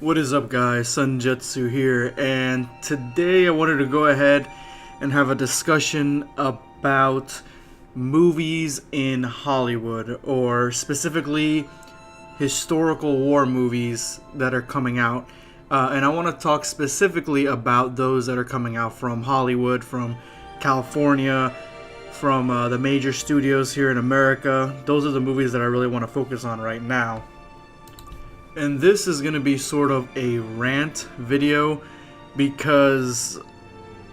What is up, guys? Sunjetsu here, and today I wanted to go ahead and have a discussion about movies in Hollywood, or specifically historical war movies that are coming out. And I want to talk specifically about those that are coming out from Hollywood, from California, from the major studios here in America. Those are the movies that I really want to focus on right now. And this is going to be sort of a rant video because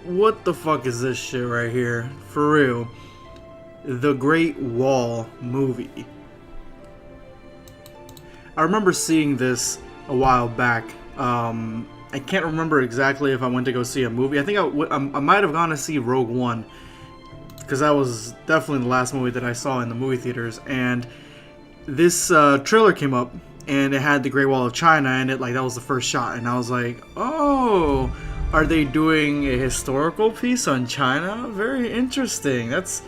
what the fuck is this shit right here? For real. The Great Wall movie. I remember seeing this a while back. I can't remember exactly if I went to go see a movie. I think I might have gone to see Rogue One, because that was definitely the last movie that I saw in the movie theaters. And this trailer came up, and it had the Great Wall of China, and that was the first shot, and I was like, oh, are they doing a historical piece on China? Very interesting. That's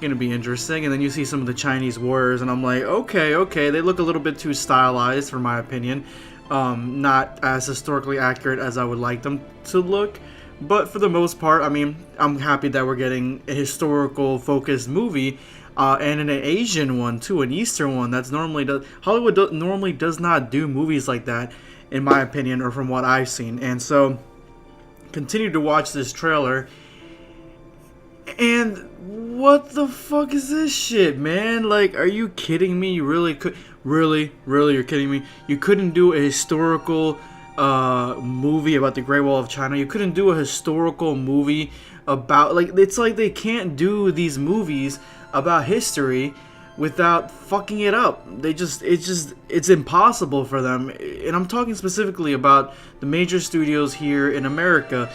gonna be interesting. And then you see some of the Chinese warriors, and I'm like, okay, they look a little bit too stylized for my opinion. Not as historically accurate as I would like them to look, but for the most part, I mean, I'm happy that we're getting a historical focused movie. And an Asian one too, an Eastern one. That's normally Hollywood normally does not do movies like that, in my opinion, or from what I've seen. And so, continue to watch this trailer. And what the fuck is this shit, man? Like, are you kidding me? You really could, really, you're kidding me? You couldn't do a historical movie about the Great Wall of China. You couldn't do a historical movie about, like, it's like they can't do these movies about history without fucking it up. It's impossible for them. And I'm talking specifically about the major studios here in America.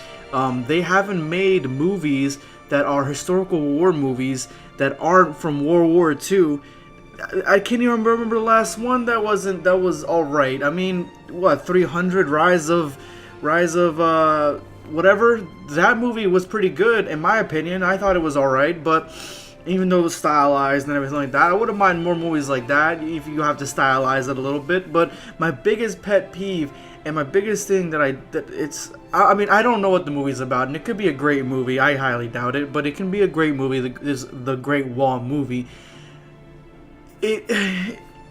They haven't made movies that are historical war movies that aren't from World War II. I can't even remember the last one that was alright. I mean, what, 300 Rise of whatever? That movie was pretty good in my opinion. I thought it was alright, but even though it was stylized and everything like that, I wouldn't mind more movies like that if you have to stylize it a little bit. But my biggest pet peeve and my biggest thing I mean, I don't know what the movie's about, and it could be a great movie. I highly doubt it, but it can be a great movie. The Great Wall movie.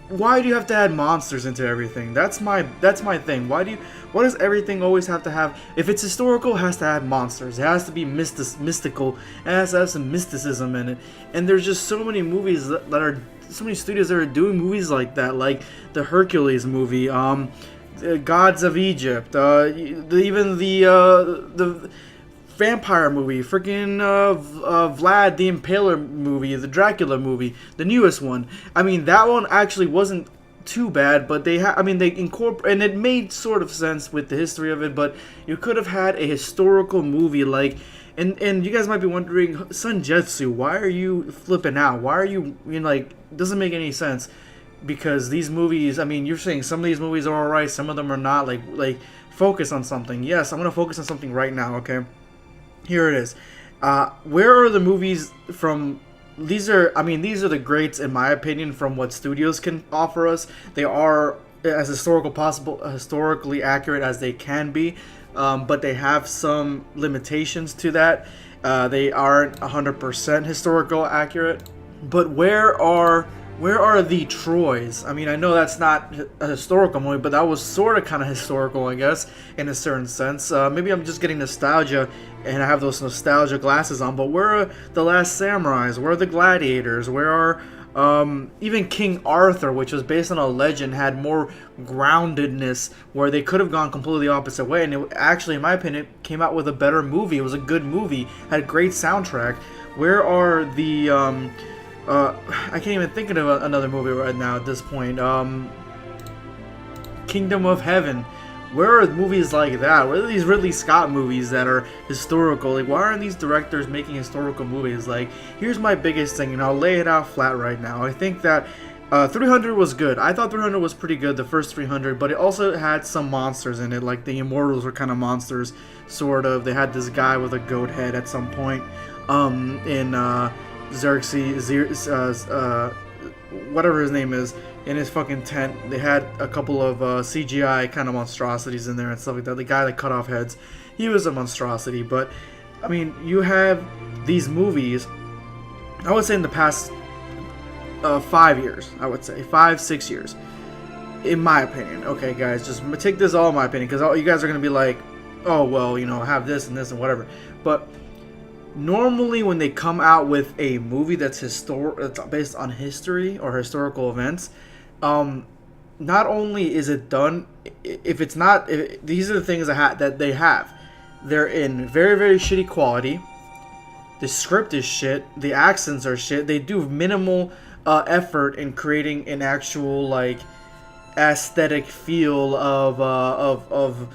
Why do you have to add monsters into everything? That's my thing. Why does everything always have to have, if it's historical, it has to add monsters. It has to be mystical. It has to have some mysticism in it. And there's just so many movies that are, so many studios that are doing movies like that, like the Hercules movie, the Gods of Egypt, even the vampire movie, freaking Vlad the Impaler movie, the Dracula movie, the newest one. I mean, that one actually wasn't too bad, but they incorporate, and it made sort of sense with the history of it. But you could have had a historical movie like, and you guys might be wondering, Sunjetsu, why are you flipping out? Why are you, like, doesn't make any sense? Because these movies, I mean, you're saying some of these movies are alright, some of them are not. Like focus on something. Yes, I'm gonna focus on something right now. Okay. Here it is. Where are the movies from? These are the greats in my opinion from what studios can offer us. They are as historically accurate as they can be, but they have some limitations to that. They aren't 100% historical accurate. But where are the Troys? I mean, I know that's not a historical movie, but that was sort of kind of historical, I guess, in a certain sense. Maybe I'm just getting nostalgia, and I have those nostalgia glasses on, but where are the Last Samurais? Where are the Gladiators? Where are, even King Arthur, which was based on a legend, had more groundedness, where they could have gone completely opposite way, and it actually, in my opinion, came out with a better movie. It was a good movie, had a great soundtrack. Where are the, I can't even think of another movie right now at this point. Kingdom of Heaven. Where are movies like that? Where are these Ridley Scott movies that are historical? Like, why aren't these directors making historical movies? Like, here's my biggest thing, and I'll lay it out flat right now. I think that 300 was good. I thought 300 was pretty good, the first 300, but it also had some monsters in it. Like, the Immortals were kind of monsters, sort of. They had this guy with a goat head at some point in whatever his name is, in his fucking tent. They had a couple of CGI kind of monstrosities in there and stuff like that. The guy that cut off heads, he was a monstrosity. But I mean, you have these movies. I would say in the past 5 years, I would say 5-6 years, in my opinion. Okay, guys, just take this all in my opinion, because you guys are gonna be like, oh well, you know, have this and this and whatever. But normally when they come out with a movie that's based on history or historical events, not only is it done, if it's not, these are the things that they have. They're in very, very shitty quality. The script is shit. The accents are shit. They do minimal effort in creating an actual like aesthetic feel of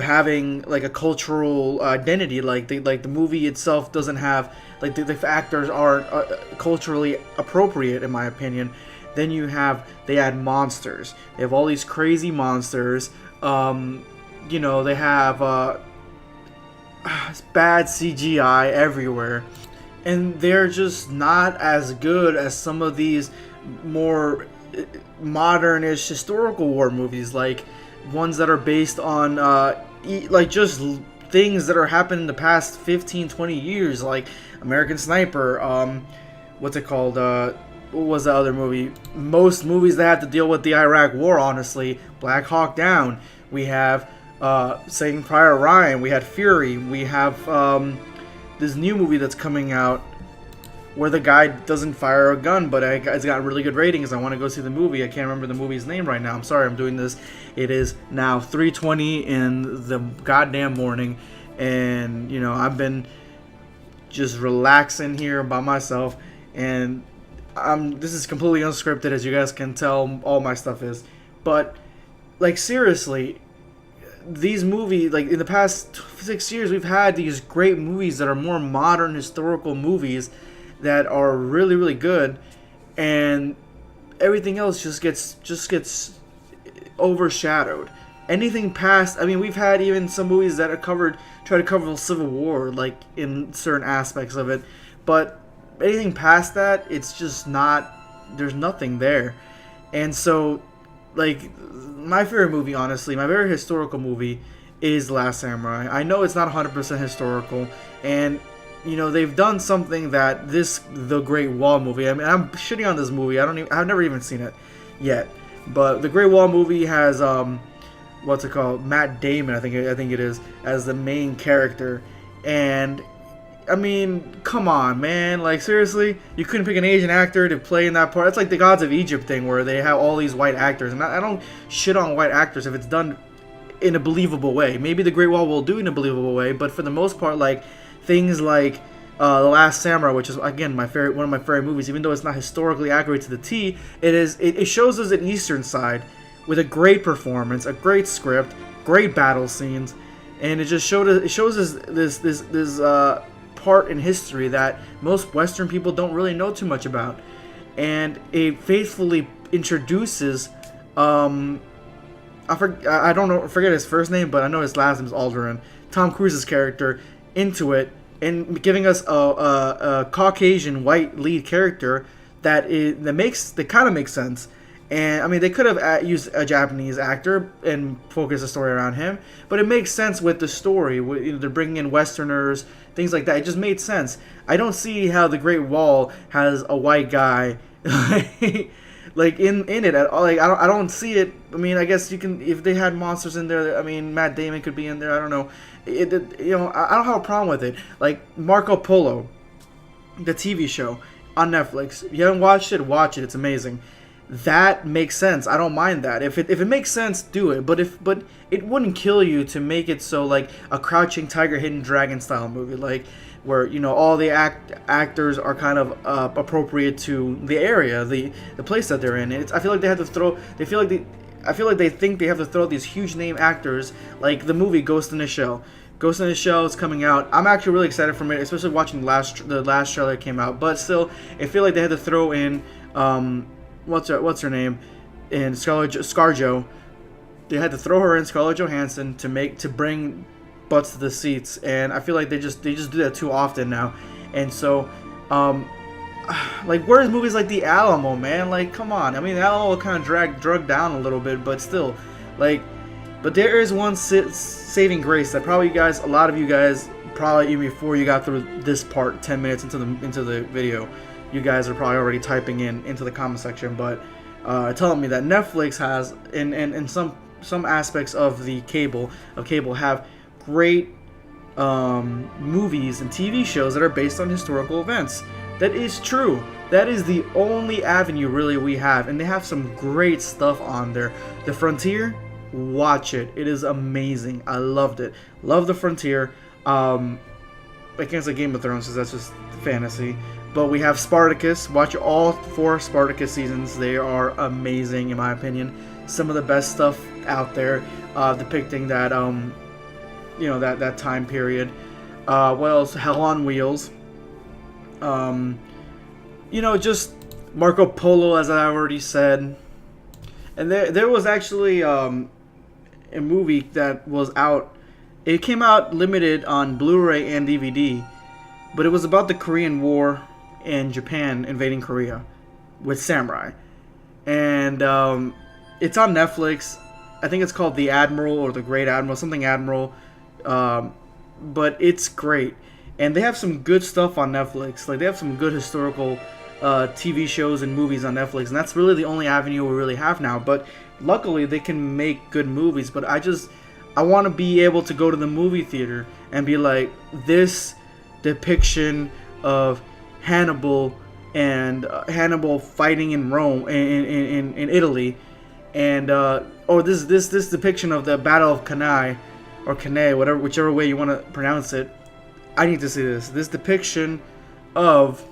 having like a cultural identity. Like the movie itself doesn't have, like the actors aren't culturally appropriate, in my opinion. Then they add monsters. They have all these crazy monsters. You know, they have bad CGI everywhere, and they're just not as good as some of these more modern-ish historical war movies, like ones that are based on like just things that are happening in the past 15-20 years, like American Sniper, what's it called, what was the other movie? Most movies that have to deal with the Iraq War, honestly. Black Hawk Down. We have Saving Private Ryan. We had Fury. We have this new movie that's coming out where the guy doesn't fire a gun, but it's got really good ratings. I want to go see the movie. I can't remember the movie's name right now. I'm sorry, I'm doing this. It is now 3:20 in the goddamn morning, and you know, I've been just relaxing here by myself, and this is completely unscripted, as you guys can tell. All my stuff is, but like seriously, these movies, like in the past 6 years, we've had these great movies that are more modern historical movies that are really, really good, and everything else just gets overshadowed. Anything past, I mean, we've had even some movies that try to cover the Civil War, like in certain aspects of it, but anything past that, it's just not, there's nothing there. And so, like, my favorite movie, honestly, my very historical movie is Last Samurai. I know it's not 100% historical, and you know, they've done something that The Great Wall movie, I mean, I'm shitting on this movie. I've never even seen it yet. But The Great Wall movie has what's it called? Matt Damon, I think it is, as the main character. And I mean, come on, man. Like, seriously? You couldn't pick an Asian actor to play in that part? It's like the Gods of Egypt thing where they have all these white actors. And I don't shit on white actors if it's done in a believable way. Maybe The Great Wall will do it in a believable way, but for the most part, like, things like The Last Samurai, which is, again, one of my favorite movies, even though it's not historically accurate to the T, it shows us an Eastern side with a great performance, a great script, great battle scenes, and it shows us this part in history that most Western people don't really know too much about, and it faithfully introduces I forget his first name, but I know his last name is Alderaan, Tom Cruise's character, into it, and giving us a Caucasian white lead character that kind of makes sense. And I mean, they could have used a Japanese actor and focused the story around him, but it makes sense with the story. You know, they're bringing in Westerners, things like that. It just made sense. I don't see how the Great Wall has a white guy like in it at all. Like, I don't see it. I mean, I guess you can, if they had monsters in there. I mean, Matt Damon could be in there. I don't know. You know, I don't have a problem with it. Like Marco Polo, the TV show on Netflix. If you haven't watched it, watch it. It's amazing. That makes sense. I don't mind that. If it makes sense, do it. But it wouldn't kill you to make it so like a Crouching Tiger, Hidden Dragon style movie, like where, you know, all the actors are kind of appropriate to the area, the place that they're in. I feel like they have to throw. I feel like they think they have to throw these huge name actors, like the movie Ghost in the Shell. Ghost in the Shell is coming out. I'm actually really excited for it, especially watching the last trailer that came out. But still, I feel like they had to throw in what's her name, and ScarJo. They had to throw her in, Scarlett Johansson, to bring butts to the seats, and I feel like they just do that too often now. And so like, where's movies like The Alamo, man? Like, come on. I mean, The Alamo kind of drug down a little bit, but still, like, but there is one saving grace that probably a lot of you guys, probably even before you got through this part, 10 minutes into the video, you guys are probably already typing into the comment section, but telling me that Netflix has, in some aspects of cable have great movies and TV shows that are based on historical events. That is true. That is the only avenue really we have, and they have some great stuff on there. The Frontier, watch it. It is amazing. I loved it. Love The Frontier. I can't say Game of Thrones because that's just fantasy. But we have Spartacus. Watch all 4 Spartacus seasons. They are amazing in my opinion. Some of the best stuff out there, depicting that that time period. What else? Hell on Wheels. Just Marco Polo, as I already said. And there was actually a movie that was out. It came out limited on Blu-ray and DVD, but it was about the Korean War and Japan invading Korea with samurai. And it's on Netflix. I think it's called The Admiral or The Great Admiral, something Admiral. But it's great. And they have some good stuff on Netflix. Like, they have some good historical TV shows and movies on Netflix. And that's really the only avenue we really have now. But luckily, they can make good movies. But I want to be able to go to the movie theater and be like, this depiction of Hannibal and Hannibal fighting in Rome, in Italy. And, or this depiction of the Battle of Cannae, or Cannae, whichever way you want to pronounce it. I need to see this depiction of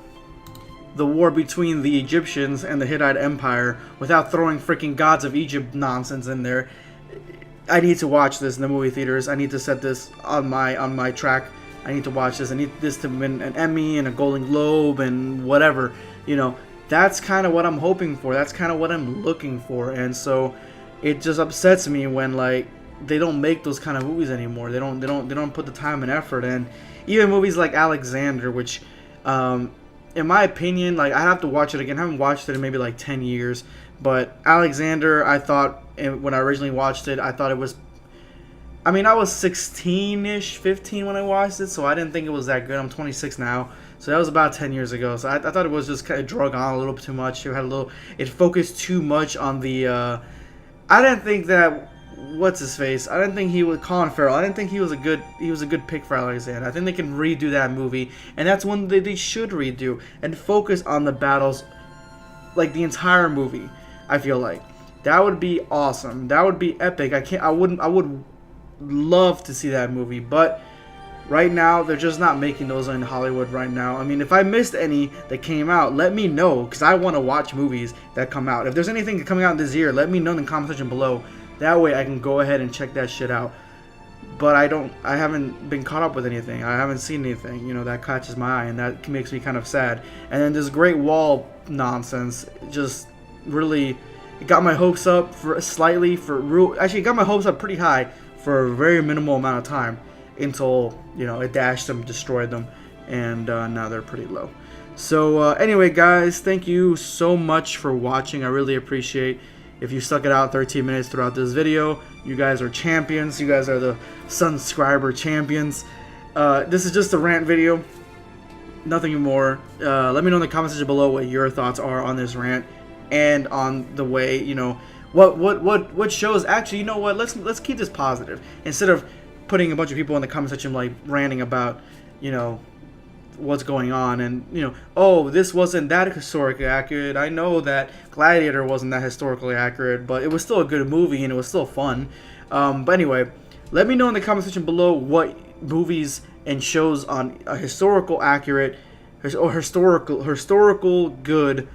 the war between the Egyptians and the Hittite Empire without throwing freaking Gods of Egypt nonsense in there. I need to watch this in the movie theaters. I need to set this on my track. I need to watch this. I need this to win an Emmy and a Golden Globe and whatever. That's kind of what I'm hoping for. That's kind of what I'm looking for. And so it just upsets me when, like, they don't make those kind of movies anymore. They don't put the time and effort in. Even movies like Alexander, which, in my opinion, like, I have to watch it again. I haven't watched it in maybe like 10 years. But Alexander, I thought, when I originally watched it, I thought it was, I mean, I was 16-ish, 15 when I watched it, so I didn't think it was that good. I'm 26 now, so that was about 10 years ago. So I thought it was just kind of drug on a little bit too much. It focused too much on the, I didn't think that, what's his face? I didn't think he was Colin Farrell. I didn't think he was a good pick for Alexander. I think they can redo that movie, and that's one they should redo and focus on the battles, like the entire movie. I feel like that would be awesome. That would be epic. I would love to see that movie, but right now they're just not making those in Hollywood right now. I mean, if I missed any that came out, let me know, because I want to watch movies that come out. If there's anything coming out this year, let me know in the comment section below. That way I can go ahead and check that shit out. But I haven't been caught up with anything. I haven't seen anything, that catches my eye, and that makes me kind of sad. And then this Great Wall nonsense just really, it got my hopes up actually, it got my hopes up pretty high for a very minimal amount of time until, it dashed them, destroyed them, and now they're pretty low. So anyway, guys, thank you so much for watching. I really appreciate if you stuck it out 13 minutes throughout this video. You guys are champions. You guys are the subscriber champions. This is just a rant video, nothing more. Let me know in the comment section below what your thoughts are on this rant and on the way, what shows. Actually, you know what? Let's keep this positive instead of putting a bunch of people in the comment section like ranting about, what's going on, and oh, this wasn't that historically accurate. I know that Gladiator wasn't that historically accurate, but it was still a good movie and it was still fun. But anyway, let me know in the comment section below what movies and shows on a historical accurate or historical good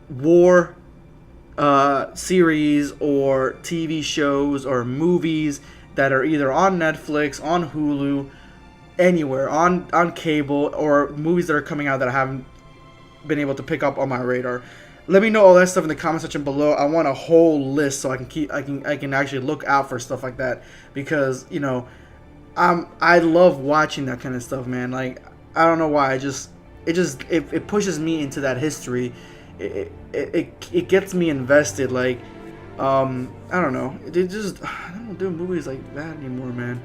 war series or TV shows or movies that are either on Netflix, on Hulu, anywhere, on cable, or movies that are coming out that I haven't been able to pick up on my radar. Let me know all that stuff in the comment section below. I want a whole list so I can actually look out for stuff like that, because I love watching that kind of stuff, man. Like, I don't know why, it pushes me into that history. It gets me invested. Like, I don't know. I don't do movies like that anymore, man.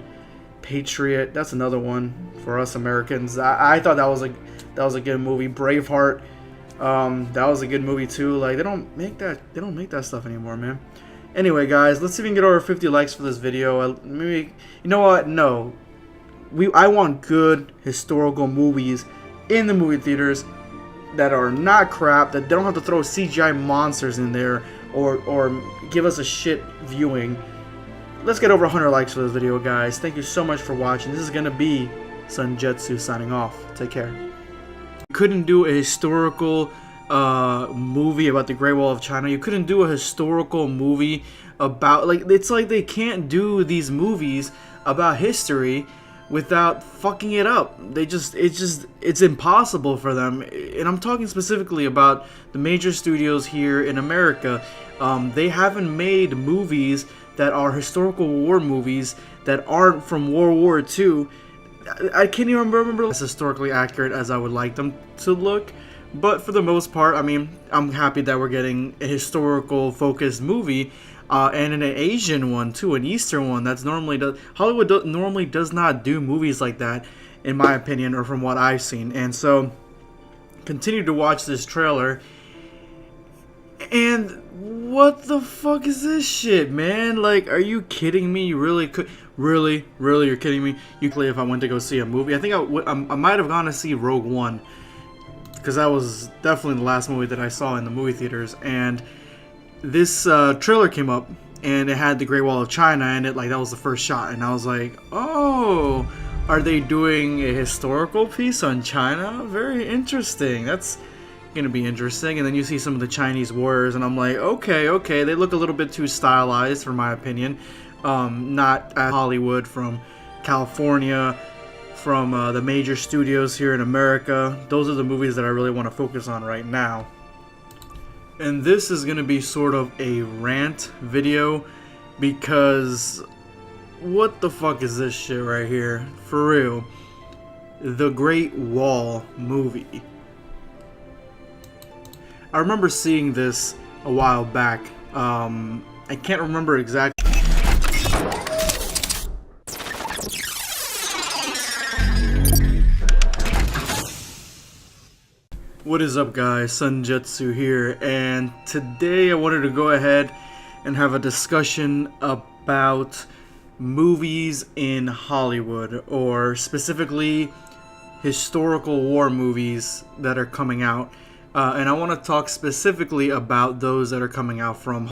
Patriot, that's another one for us Americans. I thought that was a good movie. Braveheart, that was a good movie too. Like, they don't make that stuff anymore, man. Anyway, guys, let's see if we can get over 50 likes for this video. Maybe, you know what? No, I want good historical movies in the movie theaters that are not crap, that they don't have to throw CGI monsters in there or give us a shit viewing. Let's get over 100 likes for this video, guys. Thank you so much for watching. This is gonna be Sunjetsu signing off. Take care. Couldn't do a historical movie about the Great Wall of China. You couldn't do a historical movie about, like, it's like they can't do these movies about history without fucking it up. It's impossible for them. And I'm talking specifically about the major studios here in America. They haven't made movies that are historical war movies that aren't from World War II. I can't even remember as historically accurate as I would like them to look. But for the most part, I mean, I'm happy that we're getting a historical focused movie, and an Asian one too, an Eastern one. That's normally Hollywood normally does not do movies like that, in my opinion, or from what I've seen. And so, continue to watch this trailer. And what the fuck is this shit, man? Like, are you kidding me? You really could, really, you're kidding me? Usually, if I went to go see a movie, I think I might have gone to see Rogue One, because that was definitely the last movie that I saw in the movie theaters. And this trailer came up, and it had the Great Wall of China, and that was the first shot, and I was like, oh, are they doing a historical piece on China? Very interesting. That's gonna be interesting. And then you see some of the Chinese warriors, and I'm like, okay, they look a little bit too stylized for my opinion. Not as Hollywood from California, from the major studios here in America. Those are the movies that I really want to focus on right now. And this is going to be sort of a rant video, because what the fuck is this shit right here? For real. The Great Wall movie. I remember seeing this a while back. I can't remember exactly. What is up, guys? Sunjetsu here, and today I wanted to go ahead and have a discussion about movies in Hollywood, or specifically historical war movies that are coming out. And I want to talk specifically about those that are coming out from